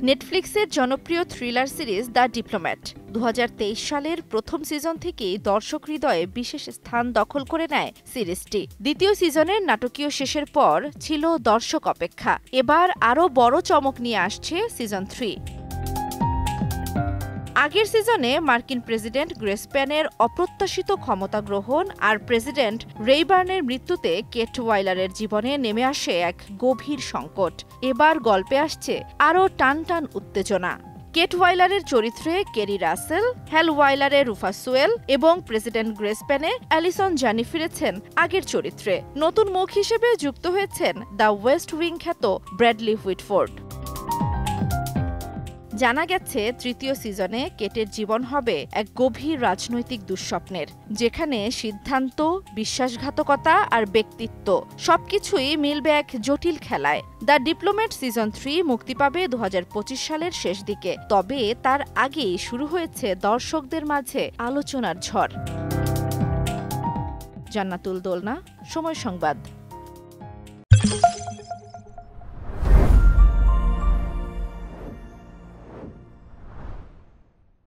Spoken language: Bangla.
নেটফ্লিক্সের জনপ্রিয় থ্রিলার সিরিজ দ্য ডিপ্লোম্যাট ২০২৩ সালের প্রথম সিজন থেকেই দর্শক হৃদয়ে বিশেষ স্থান দখল করে নেয় সিরিজটি। দ্বিতীয় সিজনের নাটকীয় শেষের পর ছিল দর্শক অপেক্ষা। এবার আরও বড় চমক নিয়ে আসছে সিজন 3। আগের সিজনে মার্কিন প্রেসিডেন্ট গ্রেস পেনের অপ্রত্যাশিত ক্ষমতা গ্রহণ আর প্রেসিডেন্ট রেইবার্নের মৃত্যুতে কেট ওয়াইলারের জীবনে নেমে আসে এক গভীর সংকট। এবার গল্পে আসছে আরও টানটান উত্তেজনা। কেট ওয়াইলারের চরিত্রে কেরি রাসেল, হ্যাল ওয়াইলারে রুফাস সোয়েল এবং প্রেসিডেন্ট গ্রেস পেনে অ্যালিসন জানি ফিরেছেন আগের চরিত্রে। নতুন মুখ হিসেবে যুক্ত হয়েছেন দ্য ওয়েস্ট উইং খ্যাত ব্র্যাডলি হুইটফোর্ড। জানা গেছে তৃতীয় সিজনে কেটের জীবন হবে এক গভীর রাজনৈতিক দুঃস্বপ্নের, যেখানে সিদ্ধান্ত, বিশ্বাসঘাতকতা আর ব্যক্তিত্ব সবকিছুই মিলবে এক জটিল খেলায়। দ্য ডিপ্লোম্যাট সিজন 3 মুক্তি পাবে ২০২৫ সালের শেষ দিকে। তবে তার আগেই শুরু হয়েছে দর্শকদের মাঝে আলোচনার ঝড়। জান্নাতুল দোলনা, সময় সংবাদ।